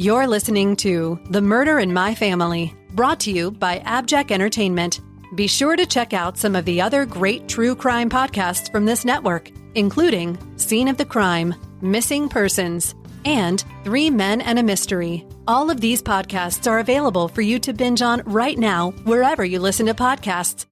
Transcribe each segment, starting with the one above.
You're listening to The Murder in My Family, brought to you by AbJack Entertainment. Be sure to check out some of the other great true crime podcasts from this network, including Scene of the Crime, Missing Persons, and 3 Men and a Mystery. All of these podcasts are available for you to binge on right now, wherever you listen to podcasts.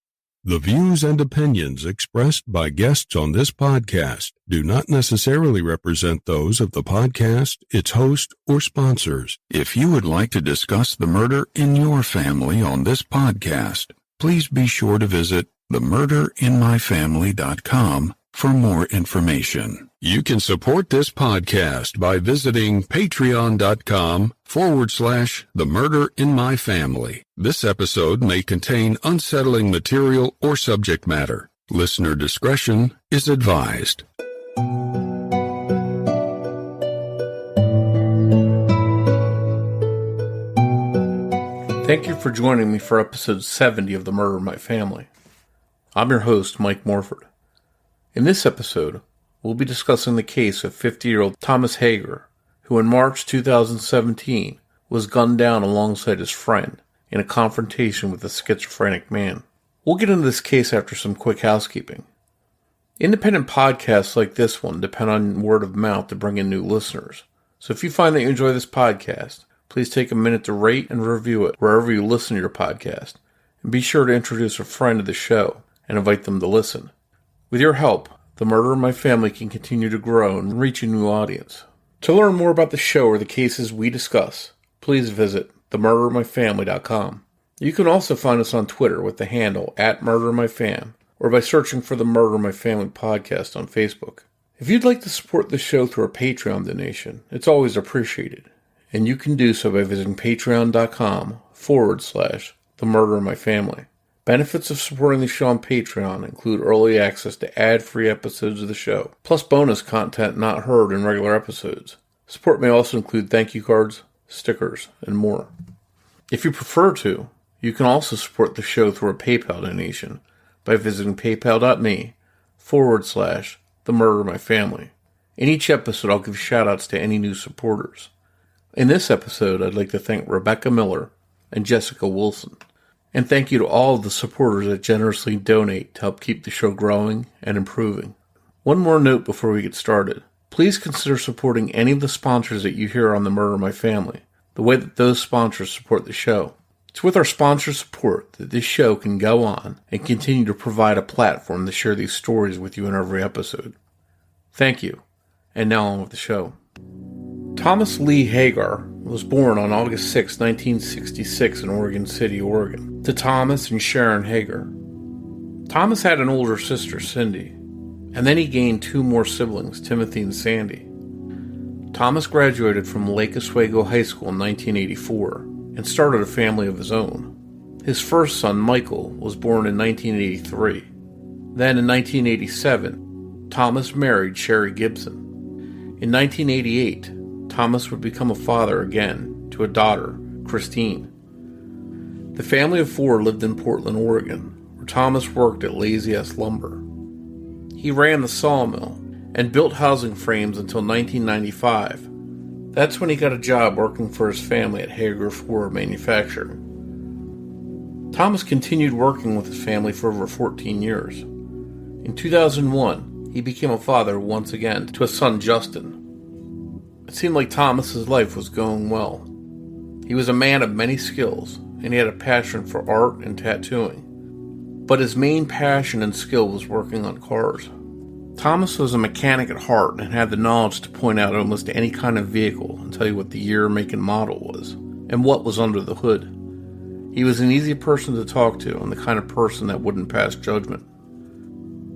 The views and opinions expressed by guests on this podcast do not necessarily represent those of the podcast, its host, or sponsors. If you would like to discuss the murder in your family on this podcast, please be sure to visit themurderinmyfamily.com for more information. You can support this podcast by visiting patreon.com/themurderinmyfamily. This episode may contain unsettling material or subject matter. Listener discretion is advised. Thank you for joining me for episode 70 of The Murder in My Family. I'm your host, Mike Morford. In this episode, we'll be discussing the case of 50-year-old Thomas Hegar, who in March 2017 was gunned down alongside his friend in a confrontation with a schizophrenic man. We'll get into this case after some quick housekeeping. Independent podcasts like this one depend on word of mouth to bring in new listeners. So if you find that you enjoy this podcast, please take a minute to rate and review it wherever you listen to your podcast. And be sure to introduce a friend to the show and invite them to listen. With your help, The Murder in My Family can continue to grow and reach a new audience. To learn more about the show or the cases we discuss, please visit themurderinmyfamily.com. You can also find us on Twitter with the handle @MurderInMyFam or by searching for the Murder in My Family podcast on Facebook. If you'd like to support the show through a Patreon donation, it's always appreciated. And you can do so by visiting patreon.com/themurderinmyfamily. Benefits of supporting the show on Patreon include early access to ad-free episodes of the show, plus bonus content not heard in regular episodes. Support may also include thank you cards, stickers, and more. If you prefer to, you can also support the show through a PayPal donation by visiting paypal.me/themurderinmyfamily. In each episode, I'll give shoutouts to any new supporters. In this episode, I'd like to thank Rebecca Miller and Jessica Wilson. And thank you to all of the supporters that generously donate to help keep the show growing and improving. One more note before we get started. Please consider supporting any of the sponsors that you hear on The Murder in My Family, the way that those sponsors support the show. It's with our sponsor support that this show can go on and continue to provide a platform to share these stories with you in every episode. Thank you. And now on with the show. Thomas Lee Hegar was born on August 6, 1966 in Oregon City, Oregon, to Thomas and Sharon Hegar. Thomas had an older sister, Cindy, and then he gained 2 more siblings, Timothy and Sandy. Thomas graduated from Lake Oswego High School in 1984 and started a family of his own. His first son, Michael, was born in 1983. Then in 1987, Thomas married Sherry Gibson. In 1988, Thomas would become a father again to a daughter, Christine. The family of 4 lived in Portland, Oregon, where Thomas worked at Lazy S Lumber. He ran the sawmill and built housing frames until 1995. That's when he got a job working for his family at Hegar Ford Manufacturing. Thomas continued working with his family for over 14 years. In 2001, he became a father once again to a son, Justin. It seemed like Thomas's life was going well. He was a man of many skills, and he had a passion for art and tattooing. But his main passion and skill was working on cars. Thomas was a mechanic at heart and had the knowledge to point out almost any kind of vehicle and tell you what the year, make, and model was, and what was under the hood. He was an easy person to talk to and the kind of person that wouldn't pass judgment.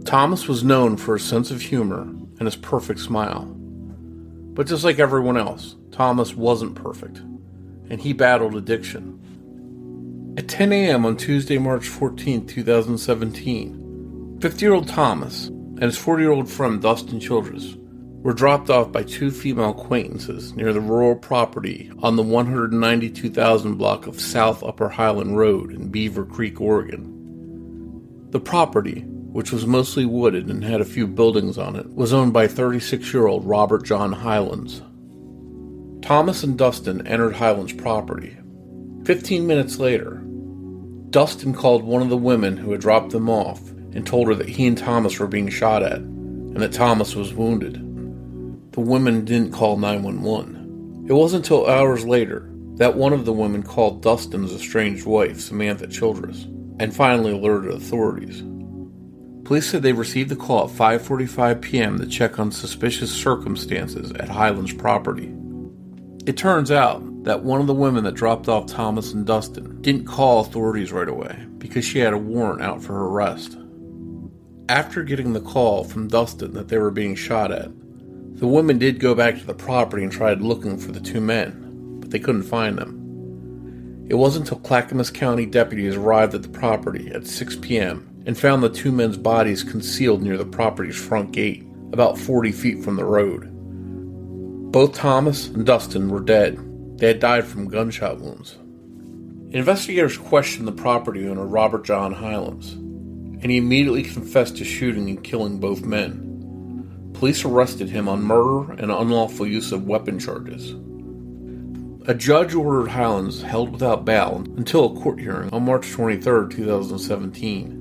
Thomas was known for his sense of humor and his perfect smile. But just like everyone else, Thomas wasn't perfect, and he battled addiction. At 10 a.m. on Tuesday, March 14, 2017, 50-year-old Thomas and his 40-year-old friend Dustin Childress were dropped off by 2 female acquaintances near the rural property on the 192,000 block of South Upper Highland Road in Beaver Creek, Oregon. The property, which was mostly wooded and had a few buildings on it, was owned by 36-year-old Robert John Highlands. Thomas and Dustin entered Highland's property. 15 minutes later, Dustin called one of the women who had dropped them off and told her that he and Thomas were being shot at and that Thomas was wounded. The women didn't call 911. It wasn't until hours later that one of the women called Dustin's estranged wife, Samantha Childress, and finally alerted authorities. Police said they received a call at 5:45 p.m. to check on suspicious circumstances at Highland's property. It turns out that one of the women that dropped off Thomas and Dustin didn't call authorities right away because she had a warrant out for her arrest. After getting the call from Dustin that they were being shot at, the women did go back to the property and tried looking for the two men, but they couldn't find them. It wasn't until Clackamas County deputies arrived at the property at 6 p.m. and found the two men's bodies concealed near the property's front gate, about 40 feet from the road. Both Thomas and Dustin were dead. They had died from gunshot wounds. Investigators questioned the property owner, Robert John Hylands, and he immediately confessed to shooting and killing both men. Police arrested him on murder and unlawful use of weapon charges. A judge ordered Hylands held without bail until a court hearing on March 23, 2017.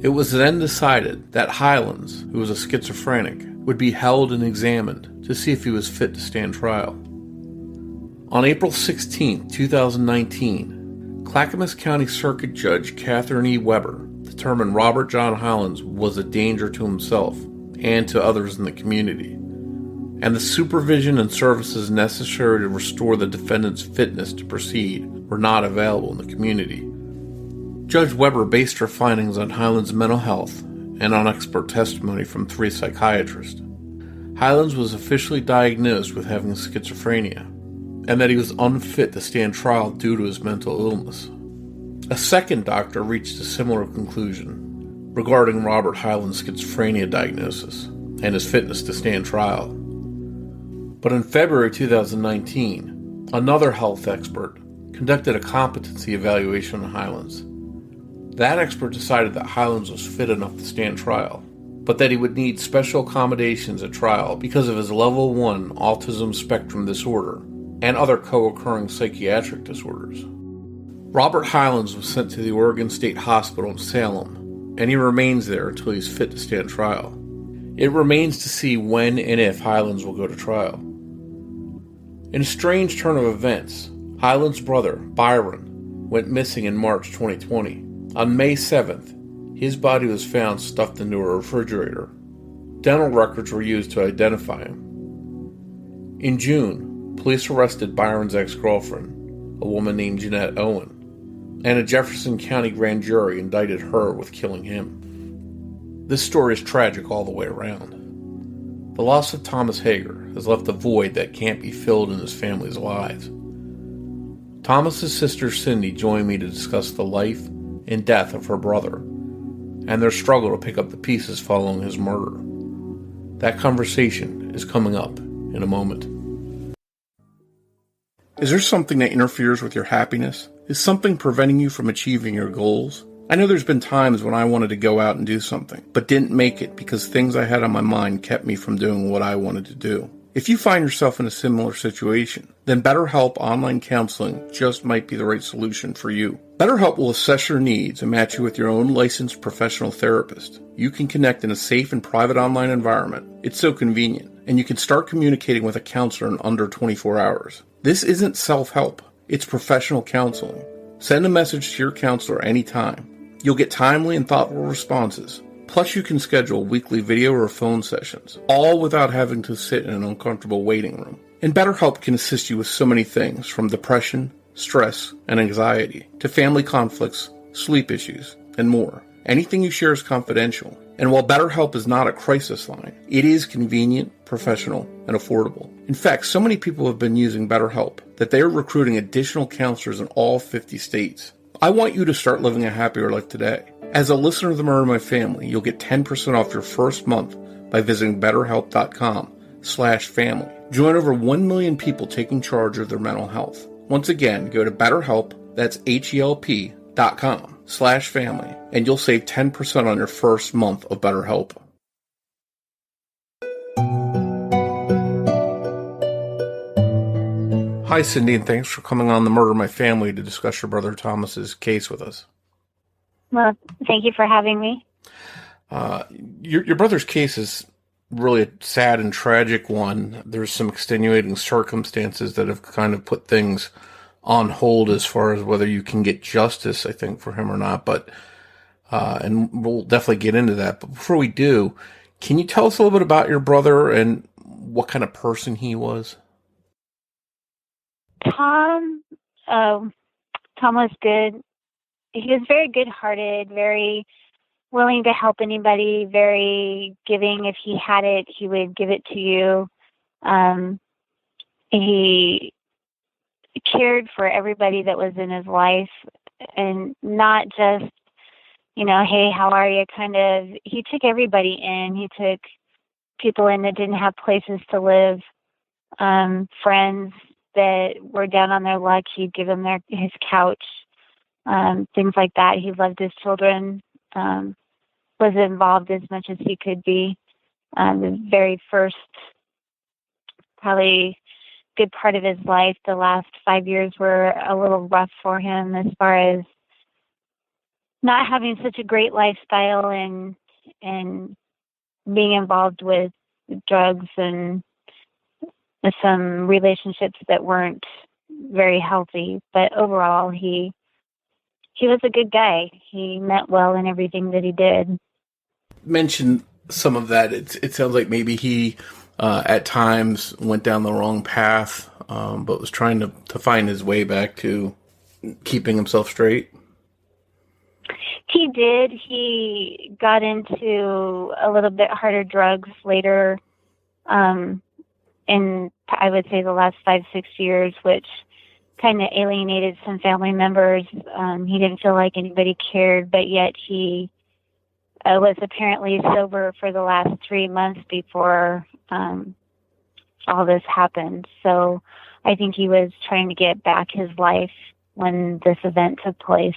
It was then decided that Hylands, who was a schizophrenic, would be held and examined to see if he was fit to stand trial. On April 16, 2019, Clackamas County Circuit Judge Catherine E. Weber determined Robert John Hylands was a danger to himself and to others in the community, and the supervision and services necessary to restore the defendant's fitness to proceed were not available in the community. Judge Weber based her findings on Hylands' mental health and on expert testimony from 3 psychiatrists. Hylands was officially diagnosed with having schizophrenia, and that he was unfit to stand trial due to his mental illness. A second doctor reached a similar conclusion regarding Robert Hylands' schizophrenia diagnosis and his fitness to stand trial. But in February 2019, another health expert conducted a competency evaluation on Hylands. That expert decided that Hylands was fit enough to stand trial, but that he would need special accommodations at trial because of his level 1 autism spectrum disorder and other co-occurring psychiatric disorders. Robert Hylands was sent to the Oregon State Hospital in Salem, and he remains there until he's fit to stand trial. It remains to see when and if Hylands will go to trial. In a strange turn of events, Hylands' brother, Byron, went missing in March 2020. On May 7th, his body was found stuffed into a refrigerator. Dental records were used to identify him. In June, police arrested Byron's ex-girlfriend, a woman named Jeanette Owen, and a Jefferson County grand jury indicted her with killing him. This story is tragic all the way around. The loss of Thomas Hegar has left a void that can't be filled in his family's lives. Thomas's sister Cindy joined me to discuss the life and death of her brother, and their struggle to pick up the pieces following his murder. That conversation is coming up in a moment. Is there something that interferes with your happiness? Is something preventing you from achieving your goals? I know there's been times when I wanted to go out and do something, but didn't make it because things I had on my mind kept me from doing what I wanted to do. If you find yourself in a similar situation, then BetterHelp Online Counseling just might be the right solution for you. BetterHelp will assess your needs and match you with your own licensed professional therapist. You can connect in a safe and private online environment. It's so convenient, and you can start communicating with a counselor in under 24 hours. This isn't self-help. It's professional counseling. Send a message to your counselor anytime. You'll get timely and thoughtful responses. Plus, you can schedule weekly video or phone sessions, all without having to sit in an uncomfortable waiting room. And BetterHelp can assist you with so many things, from depression, stress, and anxiety, to family conflicts, sleep issues, and more. Anything you share is confidential. And while BetterHelp is not a crisis line, it is convenient, professional, and affordable. In fact, so many people have been using BetterHelp that they are recruiting additional counselors in all 50 states. I want you to start living a happier life today. As a listener of the Murder in My Family, you'll get 10% off your first month by visiting BetterHelp.com/family. Join over 1 million people taking charge of their mental health. Once again, go to BetterHelp, that's HELP.com/family, and you'll save 10% on your first month of BetterHelp. Hi, Cindy, and thanks for coming on the Murder of My Family to discuss your brother Thomas's case with us. Well, thank you for having me. Your brother's case is really a sad and tragic one. There's some extenuating circumstances that have kind of put things on hold as far as whether you can get justice, I think, for him or not. But and we'll definitely get into that. But before we do, can you tell us a little bit about your brother and what kind of person he was? Tom was good. He was very good-hearted, very willing to help anybody, very giving. If he had it, he would give it to you. He cared for everybody that was in his life, and not just, hey, how are you? Kind of, he took everybody in. He took people in that didn't have places to live, friends that were down on their luck. He'd give them his couch, things like that. He loved his children, was involved as much as he could be. The very first, probably good part of his life, the last 5 years were a little rough for him as far as not having such a great lifestyle and being involved with drugs and some relationships that weren't very healthy. But overall, he was a good guy. He meant well in everything that he did. Mention some of that. It sounds like maybe he at times went down the wrong path, but was trying to find his way back to keeping himself straight. He did. He got into a little bit harder drugs later, in, I would say, the last 5-6 years, which kind of alienated some family members. He didn't feel like anybody cared, but yet he was apparently sober for the last 3 months before all this happened. So I think he was trying to get back his life when this event took place.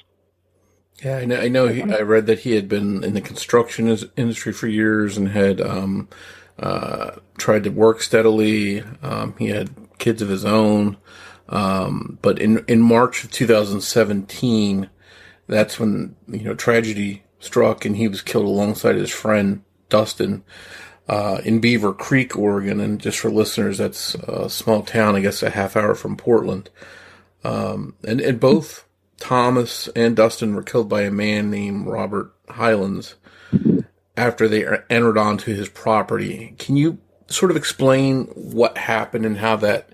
Yeah, I know. I read that he had been in the construction industry for years and had tried to work steadily. He had kids of his own. But in March of 2017, that's when, tragedy struck and he was killed alongside his friend, Dustin, in Beaver Creek, Oregon. And just for listeners, that's a small town, I guess a half hour from Portland. And both Thomas and Dustin were killed by a man named Robert Hylands after they entered onto his property. Can you sort of explain what happened and how that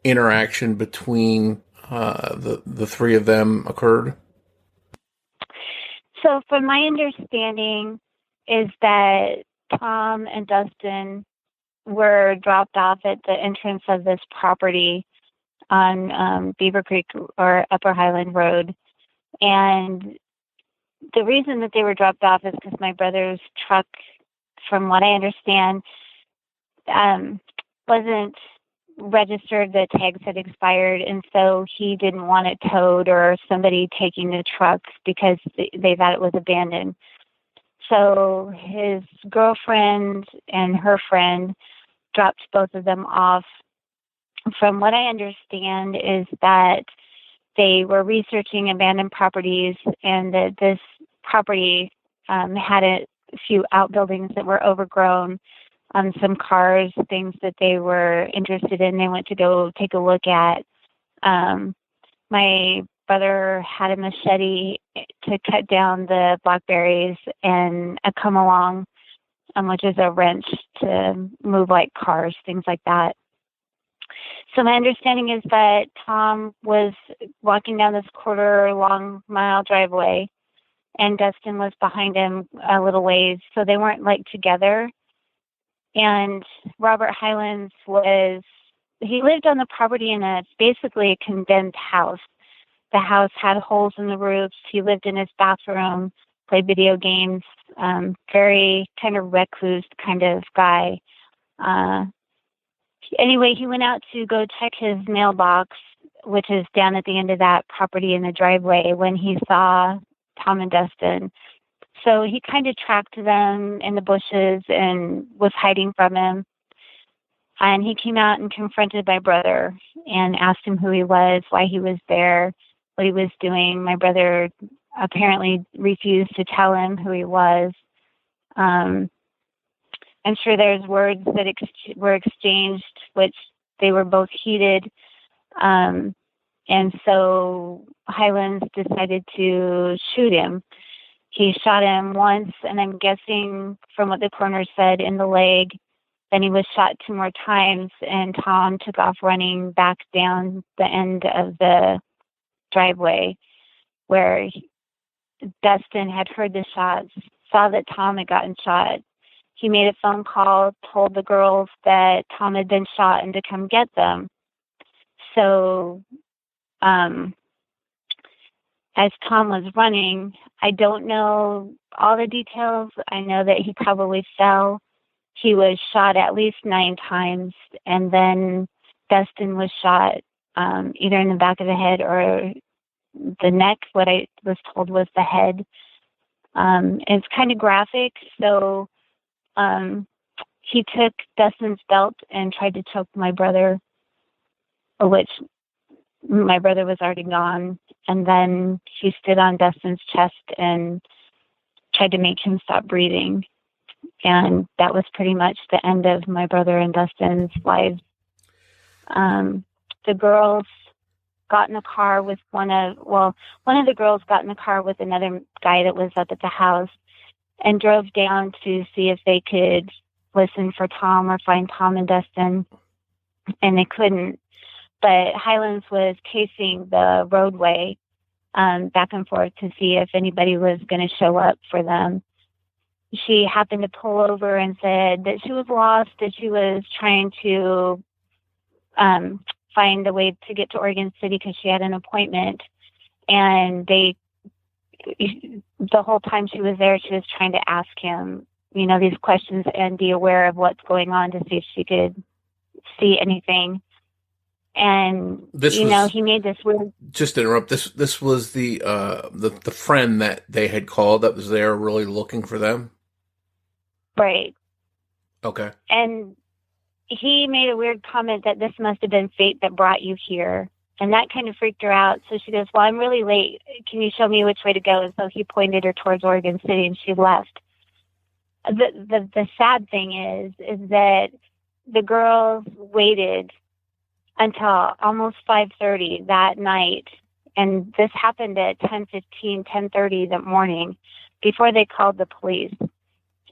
interaction between the three of them occurred? So from my understanding is that Tom and Dustin were dropped off at the entrance of this property on Beaver Creek or Upper Highland Road. And the reason that they were dropped off is because my brother's truck, from what I understand, wasn't registered. The tags had expired, and so he didn't want it towed or somebody taking the truck because they thought it was abandoned. So his girlfriend and her friend dropped both of them off. From what I understand is that they were researching abandoned properties and that this property had a few outbuildings that were overgrown, some cars, things that they were interested in. They went to go take a look at. My brother had a machete to cut down the blackberries and a come along, which is a wrench to move like cars, things like that. So my understanding is that Tom was walking down this quarter-long mile driveway, and Dustin was behind him a little ways, so they weren't like together. And Robert Hylands he lived on the property in basically a condemned house. The house had holes in the roofs. He lived in his bathroom, played video games, very kind of recluse kind of guy. Anyway, he went out to go check his mailbox, which is down at the end of that property in the driveway, when he saw Tom and Dustin. So he kind of tracked them in the bushes and was hiding from him. And he came out and confronted my brother and asked him who he was, why he was there, what he was doing. My brother apparently refused to tell him who he was. I'm sure there's words that were exchanged, which they were both heated. And so Highlands decided to shoot him. He shot him once, and I'm guessing from what the coroner said, in the leg. Then he was shot 2 more times, and Tom took off running back down the end of the driveway where Dustin had heard the shots, saw that Tom had gotten shot. He made a phone call, told the girls that Tom had been shot and to come get them. So as Tom was running, I don't know all the details. I know that he probably fell. He was shot at least 9 times, and then Dustin was shot either in the back of the head or the neck. What I was told was the head. It's kind of graphic, so he took Dustin's belt and tried to choke my brother, which my brother was already gone, and then he stood on Dustin's chest and tried to make him stop breathing. And that was pretty much the end of my brother and Dustin's lives. The girls got in a car with one of the girls got in a car with another guy that was up at the house and drove down to see if they could listen for Tom or find Tom and Dustin, and they couldn't. But Highlands was pacing the roadway back and forth to see if anybody was going to show up for them. She happened to pull over and said that she was lost, that she was trying to find a way to get to Oregon City because she had an appointment. And the whole time she was there, she was trying to ask him, these questions and be aware of what's going on to see if she could see anything. And he made this weird. Just to interrupt. This was the friend that they had called that was there, really looking for them. Right. Okay. And he made a weird comment that this must have been fate that brought you here, and that kind of freaked her out. So she goes, "Well, I'm really late. Can you show me which way to go?" And so he pointed her towards Oregon City, and she left. The sad thing is that the girls waited until almost 5:30 that night, and this happened at 10:30 that morning, before they called the police.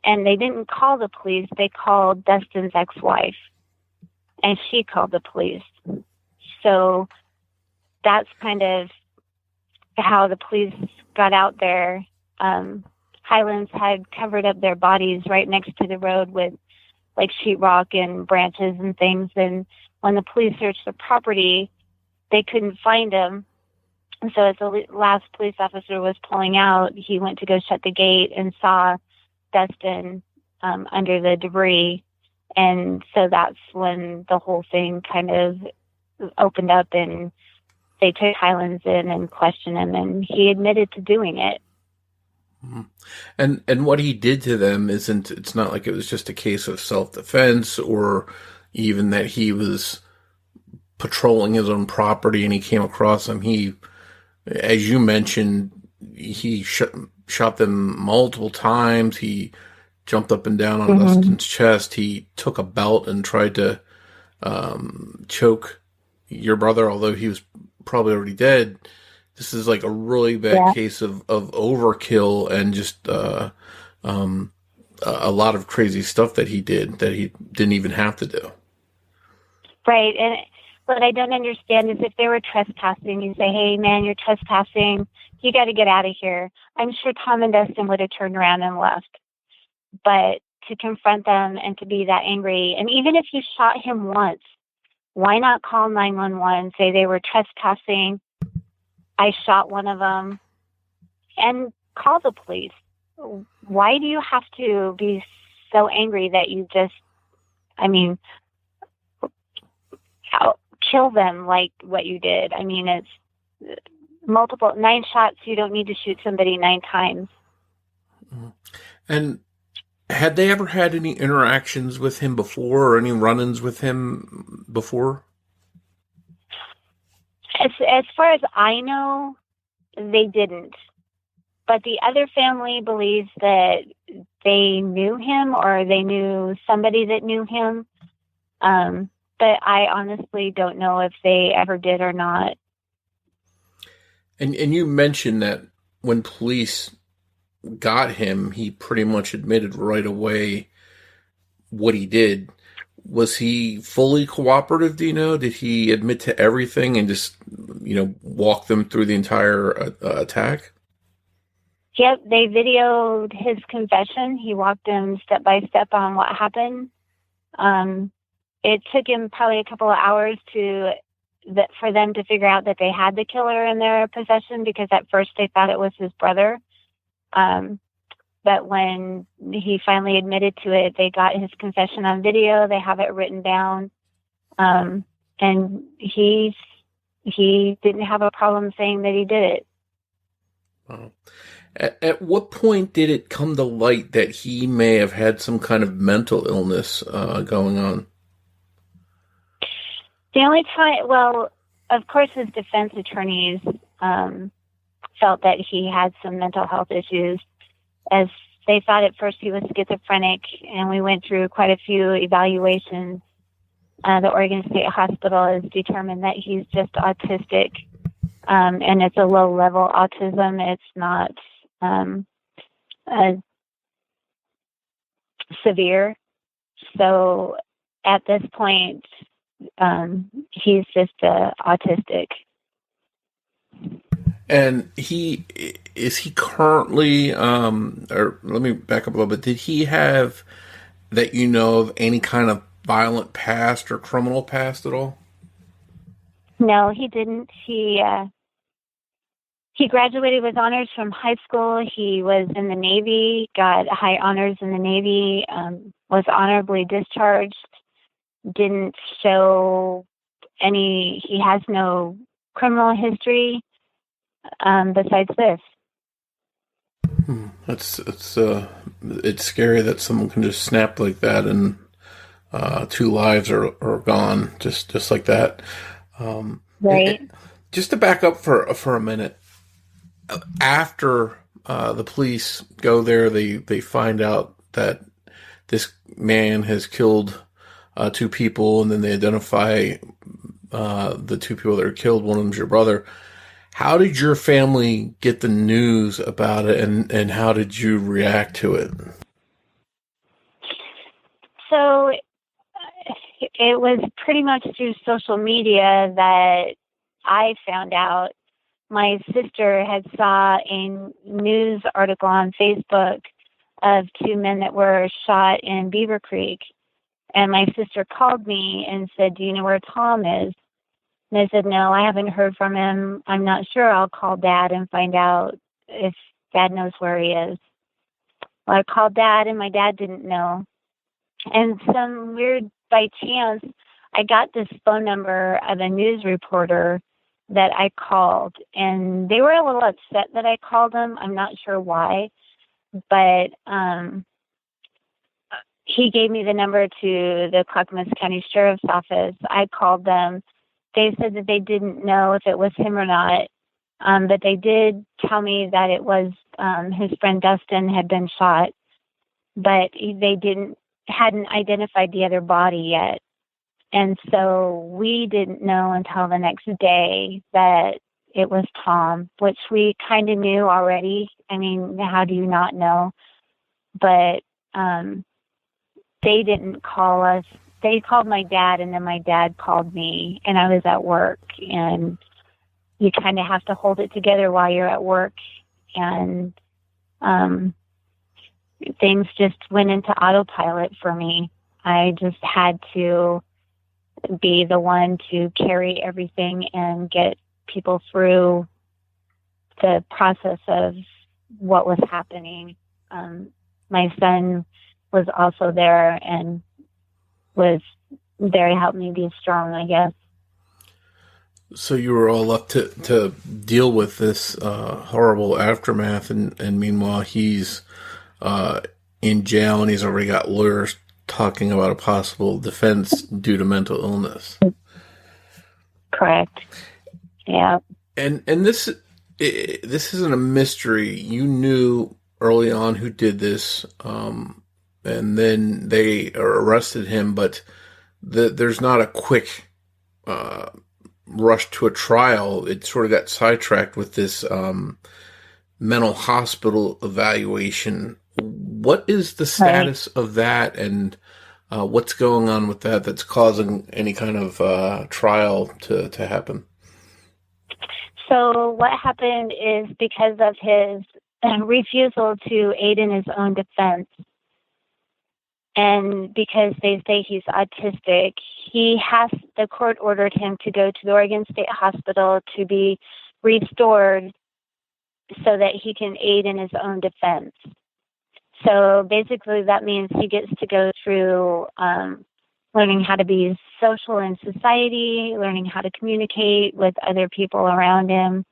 And they didn't call the police, they called Dustin's ex-wife, and she called the police. So that's kind of how the police got out there. Highlands had covered up their bodies right next to the road with like sheetrock and branches and things, and when the police searched the property, they couldn't find him. And so as the last police officer was pulling out, he went to go shut the gate and saw Dustin under the debris. And so that's when the whole thing kind of opened up, and they took Highlands in and questioned him, and he admitted to doing it. And what he did to them it's not like it was just a case of self-defense or even that he was patrolling his own property and he came across them. He, as you mentioned, he shot them multiple times. He jumped up and down on Dustin's chest. He took a belt and tried to choke your brother, although he was probably already dead. This is like a really bad case of overkill and just a lot of crazy stuff that he did that he didn't even have to do. Right. And what I don't understand is if they were trespassing, you say, "Hey, man, you're trespassing. You got to get out of here." I'm sure Tom and Dustin would have turned around and left. But to confront them and to be that angry, and even if you shot him once, why not call 911, say they were trespassing, I shot one of them, and call the police? Why do you have to be so angry that you just, kill them like what you did? I mean, it's multiple 9 shots. You don't need to shoot somebody 9 times. And Had they ever had any interactions with him before or any run-ins with him before? As far as I know, they didn't. But the other family believes that they knew him or they knew somebody that knew him. But I honestly don't know if they ever did or not. And you mentioned that when police got him, he pretty much admitted right away what he did. Was he fully cooperative, do you know? Did he admit to everything and just, walk them through the entire attack? Yep, they videoed his confession. He walked them step by step on what happened. It took him probably a couple of hours for them to figure out that they had the killer in their possession, because at first they thought it was his brother. But when he finally admitted to it, they got his confession on video. They have it written down. And he didn't have a problem saying that he did it. Wow. At what point did it come to light that he may have had some kind of mental illness going on? The only time, well, of course, his defense attorneys felt that he had some mental health issues, as they thought at first he was schizophrenic, and we went through quite a few evaluations. The Oregon State Hospital has determined that he's just autistic, and it's a low-level autism. It's not severe. So at this point, he's just autistic. And is he currently, or let me back up a little bit, did he have, that you know of, any kind of violent past or criminal past at all? No, he didn't. He graduated with honors from high school. He was in the Navy, got high honors in the Navy, was honorably discharged, didn't show he has no criminal history besides this. It's scary that someone can just snap like that and 2 lives are gone just like that. Right. Just to back up for a minute, after the police go there, they find out that this man has killed 2 people, and then they identify the 2 people that are killed. One of them's your brother. How did your family get the news about it, and how did you react to it? So it was pretty much through social media that I found out. My sister had saw a news article on Facebook of 2 men that were shot in Beaver Creek. And my sister called me and said, "Do you know where Tom is?" And I said, "No, I haven't heard from him. I'm not sure. I'll call Dad and find out if Dad knows where he is." Well, I called Dad, and my dad didn't know. And some weird, by chance, I got this phone number of a news reporter that I called. And they were a little upset that I called them. I'm not sure why. But he gave me the number to the Clackamas County Sheriff's Office. I called them. They said that they didn't know if it was him or not, but they did tell me that it was his friend Dustin had been shot, but they hadn't identified the other body yet. And so we didn't know until the next day that it was Tom, which we kind of knew already. I mean, how do you not know? But they didn't call us. They called my dad, and then my dad called me, and I was at work. And you kind of have to hold it together while you're at work. And things just went into autopilot for me. I just had to be the one to carry everything and get people through the process of what was happening. My son was also there and was there to help me be strong, I guess. So you were all left to deal with this horrible aftermath, and meanwhile he's in jail, and he's already got lawyers talking about a possible defense due to mental illness. Correct. Yeah. And this isn't a mystery. You knew early on who did this, and then they arrested him, but there's not a quick rush to a trial. It sort of got sidetracked with this mental hospital evaluation. What is the status of that, and what's going on with that that's causing any kind of trial to happen? So what happened is, because of his refusal to aid in his own defense, and because they say he's autistic, the court ordered him to go to the Oregon State Hospital to be restored so that he can aid in his own defense. So basically that means he gets to go through learning how to be social in society, learning how to communicate with other people around him,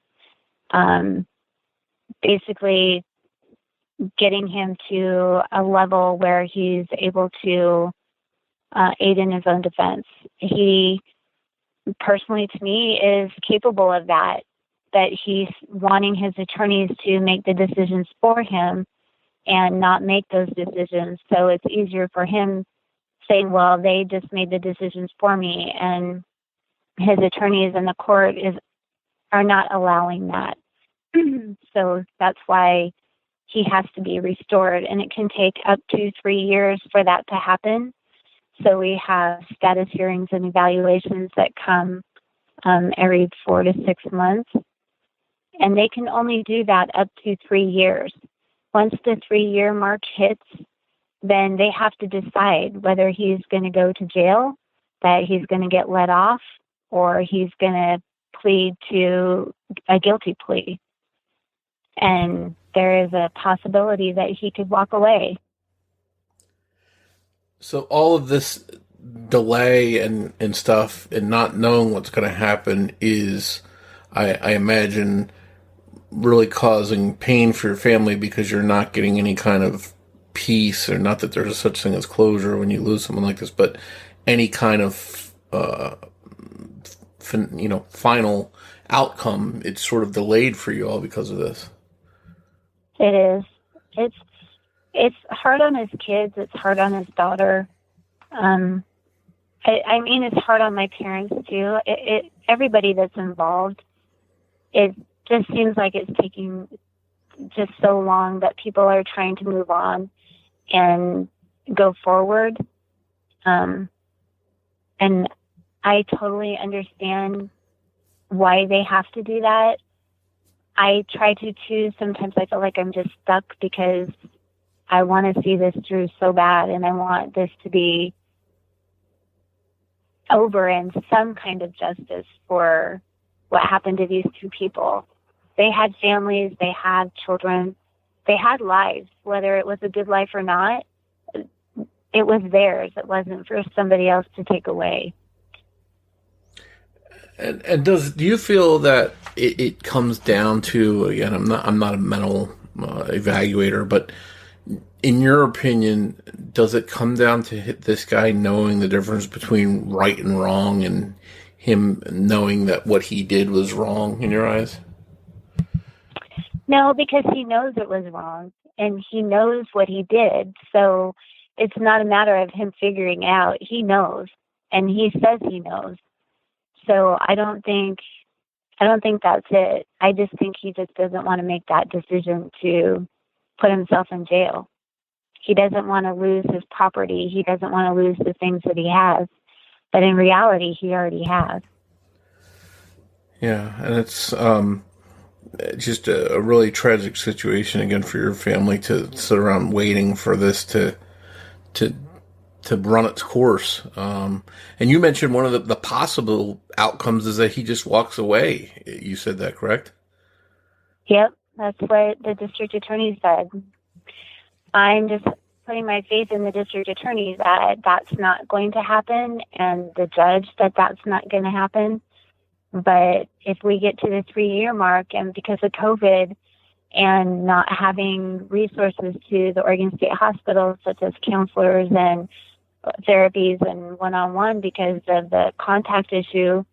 basically getting him to a level where he's able to aid in his own defense. He, personally to me, is capable of that he's wanting his attorneys to make the decisions for him and not make those decisions. So it's easier for him saying, well, they just made the decisions for me, and his attorneys in the court are not allowing that. So that's why he has to be restored, and it can take up to 3 years for that to happen. So we have status hearings and evaluations that come every 4 to 6 months, and they can only do that up to 3 years. Once the 3-year mark hits, then they have to decide whether he's going to go to jail, that he's going to get let off, or he's going to plead to a guilty plea. And there is a possibility that he could walk away. So all of this delay and stuff and not knowing what's going to happen is, I imagine, really causing pain for your family, because you're not getting any kind of peace, or not that there's a such thing as closure when you lose someone like this, but any kind of final outcome. It's sort of delayed for you all because of this. It is. It's hard on his kids. It's hard on his daughter. I mean, it's hard on my parents too. Everybody that's involved. It just seems like it's taking just so long that people are trying to move on and go forward. And I totally understand why they have to do that. I try to too. Sometimes I feel like I'm just stuck because I want to see this through so bad, and I want this to be over and some kind of justice for what happened to these two people. They had families, they had children, they had lives. Whether it was a good life or not, it was theirs. It wasn't for somebody else to take away. And do you feel that it comes down to, again, I'm not a mental evaluator, but in your opinion, does it come down to this guy knowing the difference between right and wrong, and him knowing that what he did was wrong in your eyes? No, because he knows it was wrong, and he knows what he did. So it's not a matter of him figuring out. He knows, and he says he knows. So I don't think that's it. I just think he just doesn't want to make that decision to put himself in jail. He doesn't want to lose his property. He doesn't want to lose the things that he has. But in reality, he already has. Yeah, and it's just a really tragic situation, again, for your family to sit around waiting for this to run its course. And you mentioned one of the possible outcomes is that he just walks away. You said that, correct? Yep, that's what the district attorney said. I'm just putting my faith in the district attorney that that's not going to happen, and the judge that that's not going to happen. But if we get to the 3-year mark, and because of COVID and not having resources to the Oregon State Hospital, such as counselors and therapies and one-on-one because of the contact issue,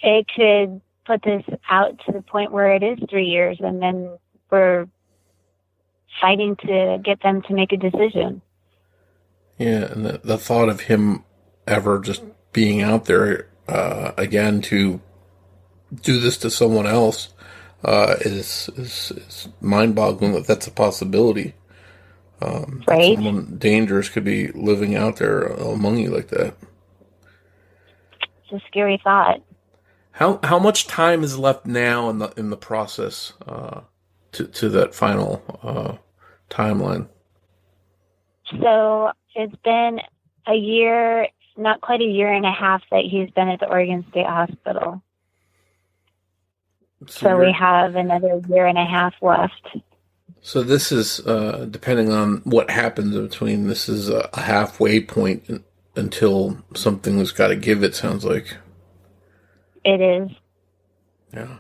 it could put this out to the point where it is 3 years, and then we're fighting to get them to make a decision. Yeah, and the thought of him ever just being out there again to do this to someone else is mind-boggling that that's a possibility. Right? That someone dangerous could be living out there among you like that. It's a scary thought. How much time is left now in the process to that final timeline? So it's been a year, not quite a year and a half that he's been at the Oregon State Hospital. So we have another year and a half left. So this is, depending on what happens in between, this is a halfway point until something has got to give, it sounds like. It is. Yeah.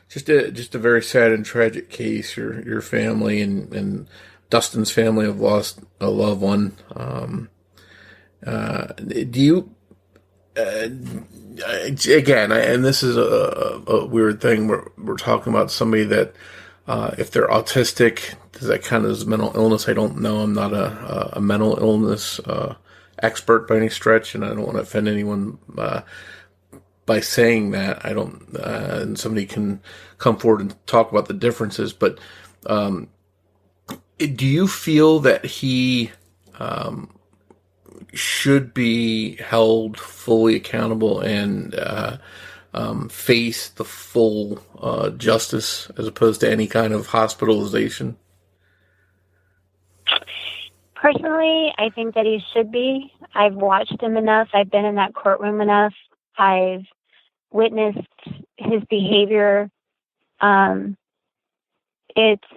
Just a very sad and tragic case. Your family and Dustin's family have lost a loved one. Do you, again, and this is a weird thing, we're talking about somebody that, if they're autistic, does that count as mental illness? I don't know. I'm not a mental illness expert by any stretch, and I don't want to offend anyone by saying that. I don't, and somebody can come forward and talk about the differences, but do you feel that he should be held fully accountable and face the full justice as opposed to any kind of hospitalization? Personally, I think that he should be. I've watched him enough. I've been in that courtroom enough. I've witnessed his behavior. It's,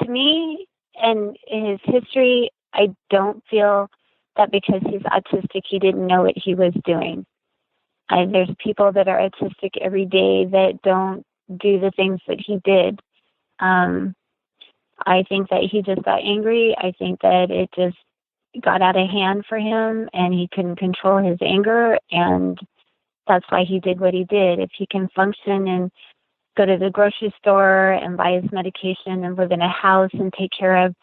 to me, and in his history, I don't feel that because he's autistic, he didn't know what he was doing. There's people that are autistic every day that don't do the things that he did. I think that he just got angry. I think that it just got out of hand for him and he couldn't control his anger, and that's why he did what he did. If he can function and go to the grocery store and buy his medication and live in a house and take care of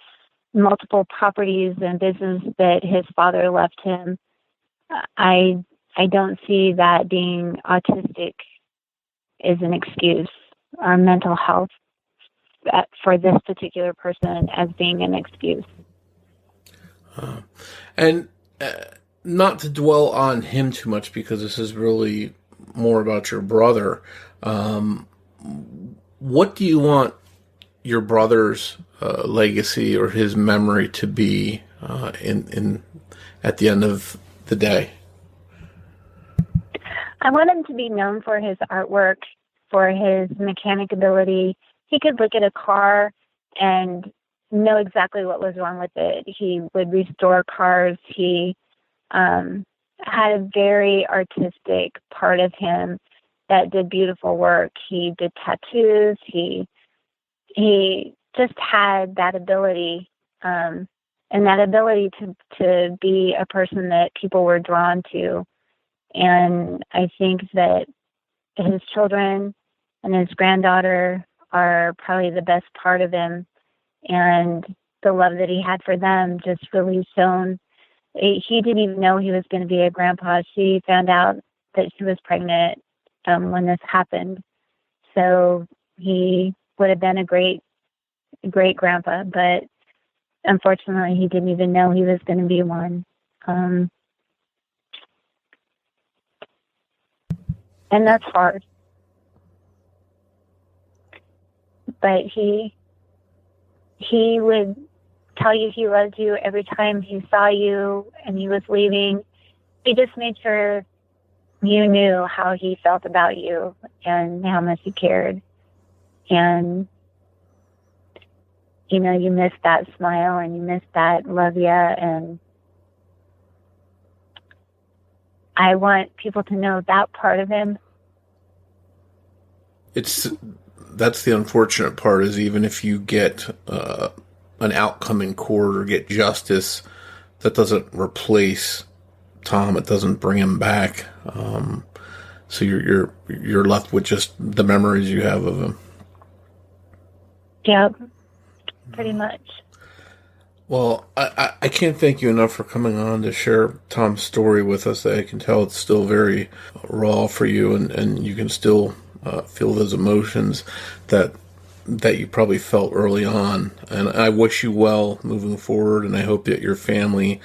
multiple properties and business that his father left him, I don't see that being autistic is an excuse, or mental health for this particular person as being an excuse. And not to dwell on him too much, because this is really more about your brother. What do you want your brother's legacy or his memory to be in at the end of the day? I want him to be known for his artwork, for his mechanic ability. He could look at a car and know exactly what was wrong with it. He would restore cars. He had a very artistic part of him that did beautiful work. He did tattoos. He just had that ability, and that ability to be a person that people were drawn to. And I think that his children and his granddaughter are probably the best part of him. And the love that he had for them just really shown. He didn't even know he was going to be a grandpa. She found out that she was pregnant when this happened. So he would have been a great grandpa, but unfortunately he didn't even know he was going to be one. And that's hard. But he would tell you he loved you every time he saw you and he was leaving. He just made sure you knew how he felt about you and how much he cared. And, you know, you miss that smile and you miss that love ya. And I want people to know that part of him. It's that's the unfortunate part, is even if you get an outcome in court or get justice, that doesn't replace Tom. It doesn't bring him back. So you're left with just the memories you have of him. Yep, pretty much. Well, I can't thank you enough for coming on to share Tom's story with us. I can tell it's still very raw for you, and you can still feel those emotions that you probably felt early on. And I wish you well moving forward, and I hope that your family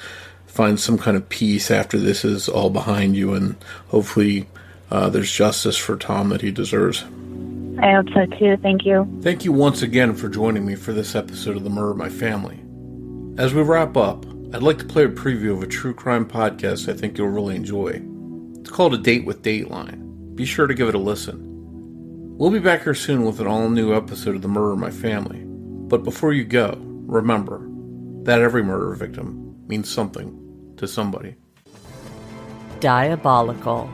finds some kind of peace after this is all behind you, and hopefully there's justice for Tom that he deserves. I hope so too. Thank you. Thank you once again for joining me for this episode of The Murder of My Family. As we wrap up, I'd like to play a preview of a true crime podcast I think you'll really enjoy. It's called A Date with Dateline. Be sure to give it a listen. We'll be back here soon with an all-new episode of The Murder of My Family. But before you go, remember that every murder victim means something to somebody. Diabolical.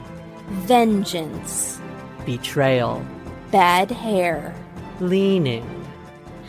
Vengeance. Betrayal. Bad hair. Leaning.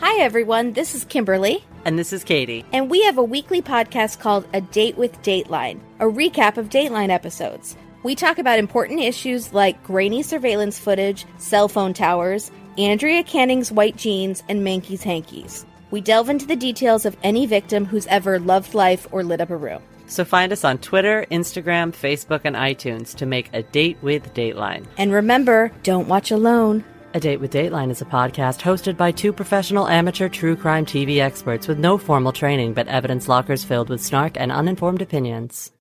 Hi everyone, this is Kimberly. And this is Katie. And we have a weekly podcast called A Date with Dateline, a recap of Dateline episodes. We talk about important issues like grainy surveillance footage, cell phone towers, Andrea Canning's white jeans, and Mankey's hankies. We delve into the details of any victim who's ever loved life or lit up a room. So find us on Twitter, Instagram, Facebook, and iTunes to make A Date with Dateline. And remember, don't watch alone. A Date with Dateline is a podcast hosted by two professional amateur true crime TV experts with no formal training but evidence lockers filled with snark and uninformed opinions.